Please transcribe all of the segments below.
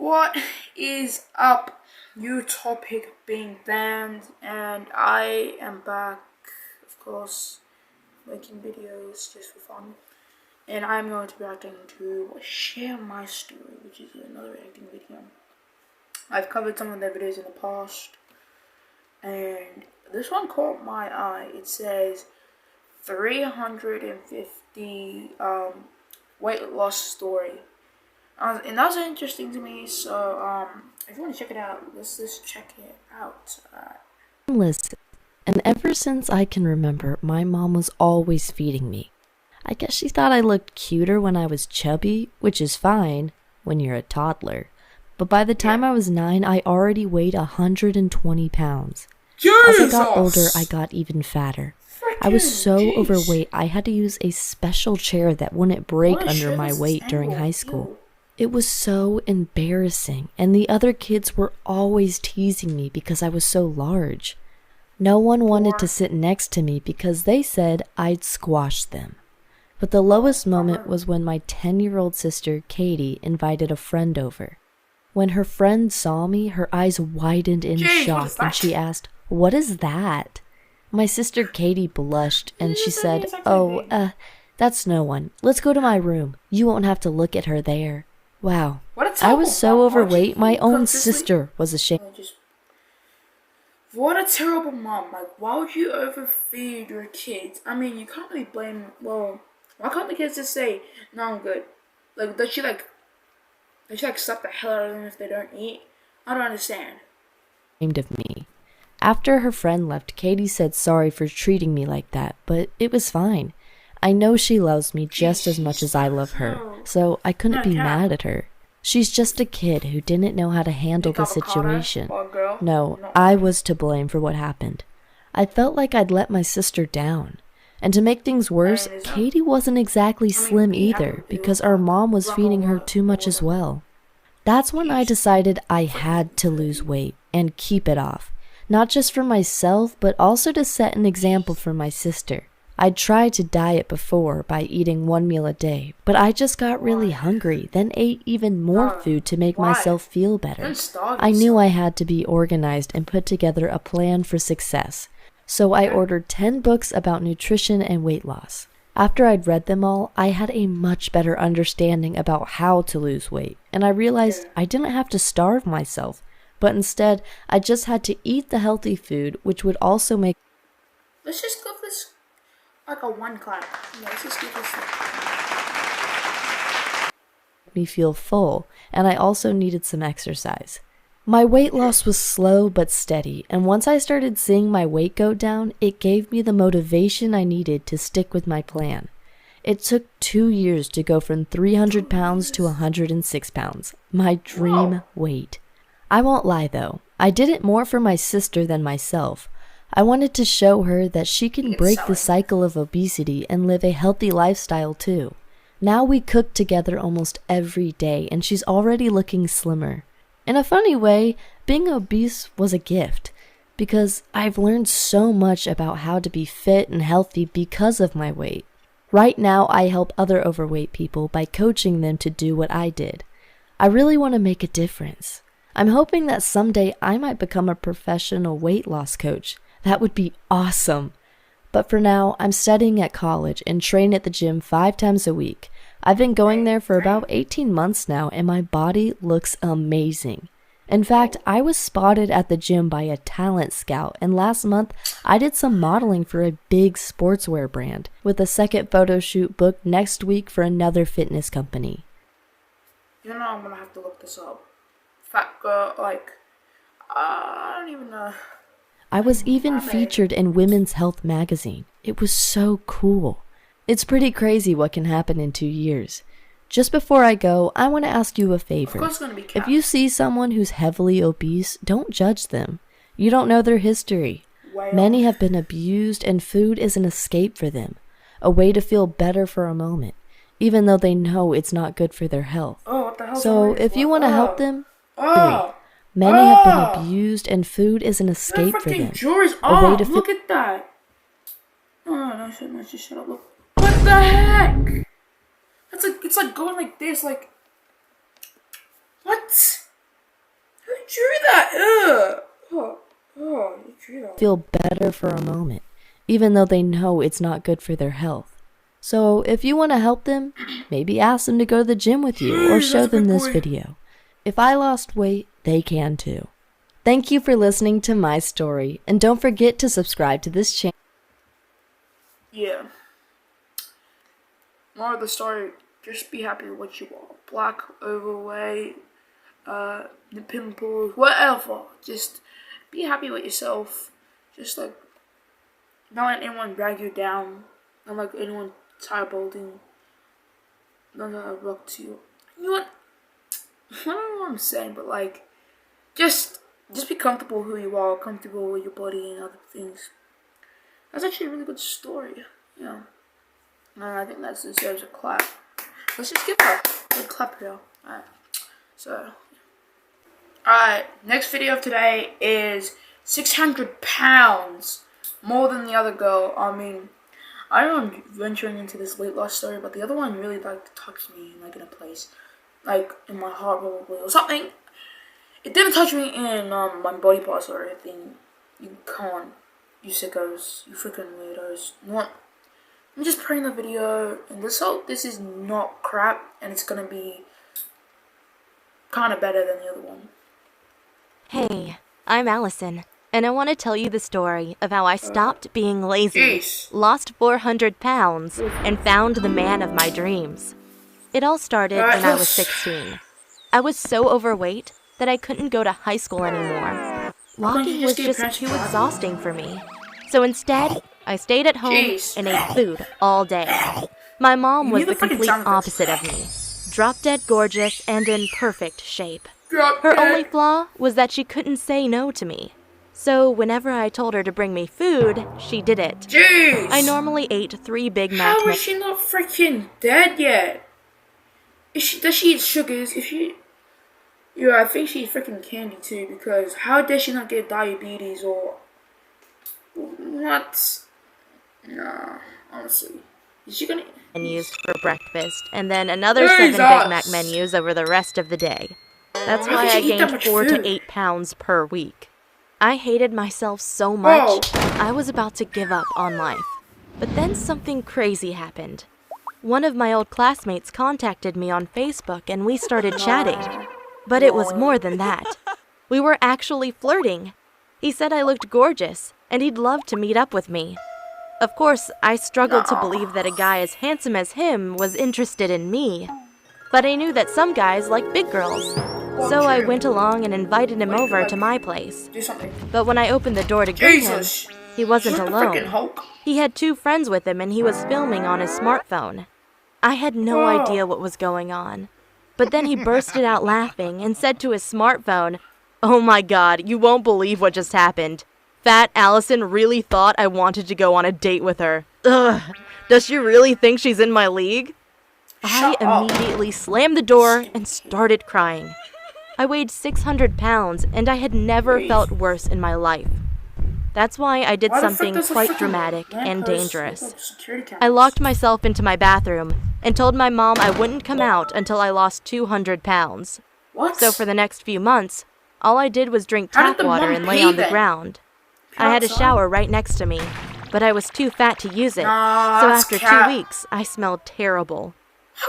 What is up, new topic being banned, and I am back, of course, making videos just for fun, and I'm going to be reacting to Share My Story, which is another reacting video. I've covered some of their videos in the past, and this one caught my eye. It says 350 weight loss story. And that was interesting to me, so if you want to check it out, let's just check it out. Listen, and ever since I can remember, my mom was always feeding me. I guess she thought I looked cuter when I was chubby, which is fine when you're a toddler. But by the time I was 9, I already weighed 120 pounds. Jesus! As I got older, I got even fatter. I was so overweight, I had to use a special chair that wouldn't break under my weight during high school. It was so embarrassing, and the other kids were always teasing me because I was so large. No one wanted to sit next to me because they said I'd squash them. But the lowest moment was when my 10-year-old sister, Katie, invited a friend over. When her friend saw me, her eyes widened in shock, and she asked, "What is that?" My sister Katie blushed, and she said, "Oh, that's no one. Let's go to my room. You won't have to look at her there." Wow, I was so overweight, my own sister was ashamed. What a terrible mom. Like, why would you overfeed your kids? I mean, you can't really blame, well, why can't the kids just say, "No, I'm good"? Like, does she slap the hell out of them if they don't eat? I don't understand. Of me. After her friend left, Katie said sorry for treating me like that, but it was fine. I know she loves me just as much as I love her, so I couldn't be mad at her. She's just a kid who didn't know how to handle the situation. No, I was to blame for what happened. I felt like I'd let my sister down. And to make things worse, Katie wasn't exactly slim either, because our mom was feeding her too much as well. That's when I decided I had to lose weight and keep it off. Not just for myself, but also to set an example for my sister. I'd tried to diet before by eating 1 meal a day, but I just got really hungry, then ate even more food to make myself feel better. I knew I had to be organized and put together a plan for success. So I ordered 10 books about nutrition and weight loss. After I'd read them all, I had a much better understanding about how to lose weight, and I realized I didn't have to starve myself, but instead I just had to eat the healthy food, which would also make— Let's just go this like a one clap. Yeah, let's just give this me feel full, and I also needed some exercise. My weight loss was slow but steady, and once I started seeing my weight go down, it gave me the motivation I needed to stick with my plan. It took 2 years to go from 300 pounds to 106 pounds, my dream weight. I won't lie though, I did it more for my sister than myself. I wanted to show her that she can break the cycle of obesity and live a healthy lifestyle too. Now we cook together almost every day, and she's already looking slimmer. In a funny way, being obese was a gift, because I've learned so much about how to be fit and healthy because of my weight. Right now, I help other overweight people by coaching them to do what I did. I really want to make a difference. I'm hoping that someday I might become a professional weight loss coach. That would be awesome. But for now, I'm studying at college and train at the gym 5 times a week. I've been going there for about 18 months now, and my body looks amazing. In fact, I was spotted at the gym by a talent scout, and last month I did some modeling for a big sportswear brand, with a second photo shoot booked next week for another fitness company. You know, I'm gonna have to look this up. Fat girl, like, I don't even know. I was even featured in Women's Health magazine. It was so cool. It's pretty crazy what can happen in 2 years. Just before I go, I want to ask you a favor. If you see someone who's heavily obese, don't judge them. You don't know their history. Many have been abused, and food is an escape for them, a way to feel better for a moment, even though they know it's not good for their health. So if you want to help them, many have been abused, and food is an escape for them. A way to look at that. Oh, no, just shut up. Look. What the heck? It's like going like this, like, what? feel better for a moment, even though they know it's not good for their health. So if you want to help them, maybe ask them to go to the gym with you or show them this video. If I lost weight, they can too. Thank you for listening to my story, and don't forget to subscribe to this channel. Yeah. More of the story, just be happy with what you are. Black, overweight, the pimples, whatever. Just be happy with yourself. Just like, don't let anyone drag you down. Don't let anyone cyberbullying. Don't let it rock to you. You know what? I don't know what I'm saying, but like, just be comfortable who you are, comfortable with your body and other things. That's actually a really good story. Yeah. And I think that deserves a clap. Let's just give her a good clap here. Alright. So. Alright. Next video of today is 600 pounds. More than the other girl. I mean, I don't know, I'm venturing into this weight loss story, but the other one really like touched me like in a place. Like in my heart probably or something. It didn't touch me in my body parts or anything. You can't. You sickos. You freaking weirdos. You know what? I'm just playing the video, and this is not crap, and it's gonna be kind of better than the other one. Hey, I'm Allison, and I want to tell you the story of how I stopped being lazy, lost 400 pounds, and found the man of my dreams. It all started when I was 16. I was so overweight that I couldn't go to high school anymore. Walking was just too exhausting for me. So instead, I stayed at home and ate food all day. My mom was the complete opposite of me. Drop-dead gorgeous and in perfect shape. Her only flaw was that she couldn't say no to me. So whenever I told her to bring me food, she did it. Jeez. I normally ate 3 Big Mac. How is she not freaking dead yet? Does she eat sugars? Yeah, I think she eats freaking candy too, because how does she not get diabetes or what? Nah, honestly. Is she gonna menus for breakfast, and then another 7 Big Mac menus over the rest of the day. That's why I gained 4 to 8 pounds per week. I hated myself so much, I was about to give up on life. But then something crazy happened. One of my old classmates contacted me on Facebook and we started chatting. But it was more than that. We were actually flirting. He said I looked gorgeous, and he'd love to meet up with me. Of course, I struggled to believe that a guy as handsome as him was interested in me. But I knew that some guys like big girls. So I went along and invited him over to my place. But when I opened the door to greet him, he wasn't alone. He had 2 friends with him and he was filming on his smartphone. I had no idea what was going on. But then he bursted out laughing and said to his smartphone, "Oh my god, you won't believe what just happened. Fat Allison really thought I wanted to go on a date with her. Ugh, does she really think she's in my league?" I immediately slammed the door and started crying. I weighed 600 pounds and I had never felt worse in my life. That's why I did something quite dramatic and dangerous. I locked myself into my bathroom and told my mom I wouldn't come out until I lost 200 pounds. So for the next few months, all I did was drink tap water and lay on the ground. I had a shower right next to me, but I was too fat to use it, so after 2 weeks, I smelled terrible.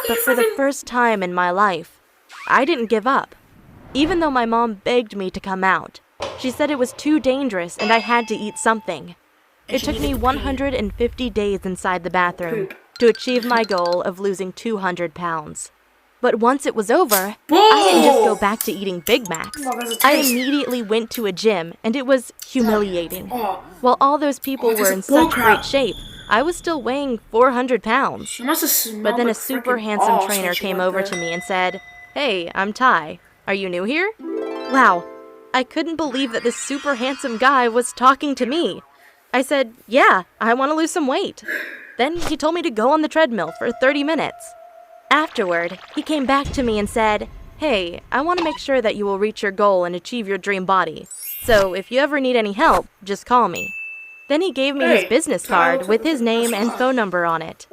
But for the first time in my life, I didn't give up. Even though my mom begged me to come out, she said it was too dangerous and I had to eat something. It took me 150 days inside the bathroom to achieve my goal of losing 200 pounds. But once it was over, I didn't just go back to eating Big Macs. I immediately went to a gym, and it was humiliating. While all those people were in such great shape, I was still weighing 400 pounds. But then a super handsome trainer came over to me and said, "Hey, I'm Ty. Are you new here?" Wow, I couldn't believe that this super handsome guy was talking to me. I said, "Yeah, I want to lose some weight." Then he told me to go on the treadmill for 30 minutes. Afterward, he came back to me and said, "Hey, I want to make sure that you will reach your goal and achieve your dream body. So if you ever need any help, just call me." Then he gave me his business card with his name and phone number on it.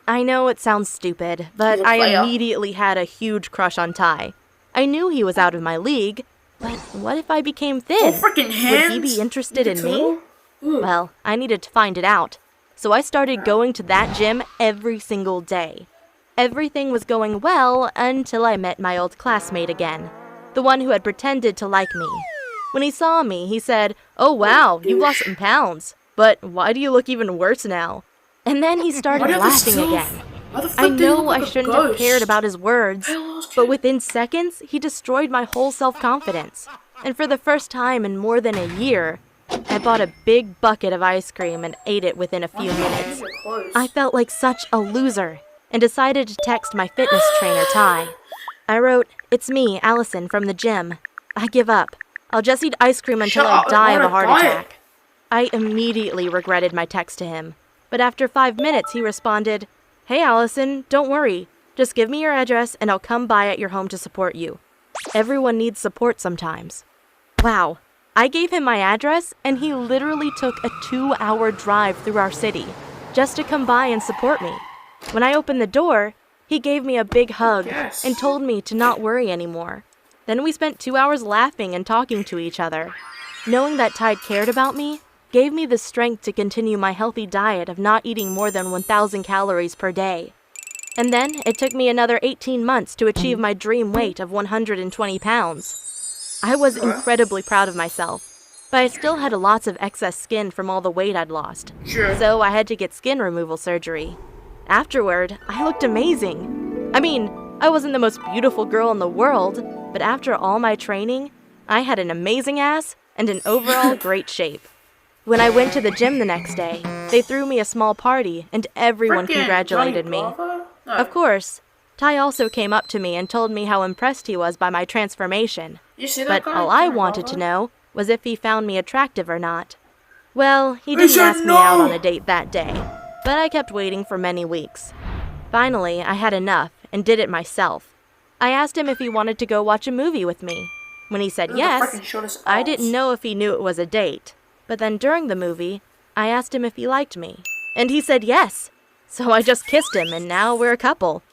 I know it sounds stupid, but I immediately had a huge crush on Ty. I knew he was out of my league, But what if I became Oh, thin? freaking hands. Would he be interested in me? Ooh. Well, I needed to find it out. So I started going to that gym every single day. Everything was going well until I met my old classmate again, the one who had pretended to like me. When he saw me, he said, "Oh wow, you've lost some pounds. But why do you look even worse now?" And then he started laughing again. I know I shouldn't have cared about his words, but within seconds, he destroyed my whole self-confidence. And for the first time in more than a year, I bought a big bucket of ice cream and ate it within a few minutes. I felt like such a loser and decided to text my fitness trainer, Ty. I wrote, "It's me, Allison, from the gym. I give up. I'll just eat ice cream until I die of a heart attack." I immediately regretted my text to him, but after 5 minutes he responded, "Hey Allison, don't worry. Just give me your address and I'll come by at your home to support you. Everyone needs support sometimes." Wow. I gave him my address and he literally took a 2-hour drive through our city just to come by and support me. When I opened the door, he gave me a big hug and told me to not worry anymore. Then we spent 2 hours laughing and talking to each other. Knowing that Ty cared about me gave me the strength to continue my healthy diet of not eating more than 1,000 calories per day. And then it took me another 18 months to achieve my dream weight of 120 pounds. I was incredibly proud of myself, but I still had lots of excess skin from all the weight I'd lost. So I had to get skin removal surgery. Afterward, I looked amazing. I mean, I wasn't the most beautiful girl in the world, but after all my training, I had an amazing ass and an overall great shape. When I went to the gym the next day, they threw me a small party and everyone congratulated me. Of course, Ty also came up to me and told me how impressed he was by my transformation. But all I wanted to know was if he found me attractive or not. Well, he didn't ask me out on a date that day, but I kept waiting for many weeks. Finally, I had enough and did it myself. I asked him if he wanted to go watch a movie with me. When he said yes, I didn't know if he knew it was a date. But then during the movie, I asked him if he liked me, and he said yes. So I just kissed him, and now we're a couple.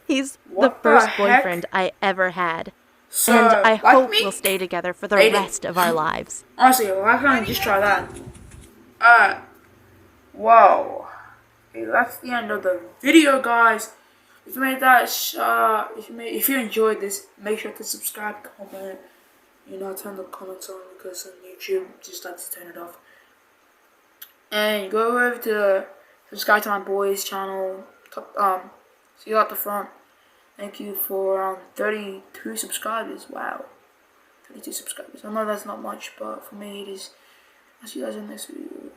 He's the first boyfriend I ever had, and I hope we'll stay together for the rest of our lives. Honestly, why can't I just try that? Whoa. Okay, that's the end of the video, guys. If you made that, if you enjoyed this, make sure to subscribe, comment, turn the comments on, because on YouTube just like to turn it off. And go over to subscribe to my boys' channel. See you at the front. Thank you for 32 subscribers. Wow, 32 subscribers. I know that's not much, but for me it is. I'll see you guys in the next video.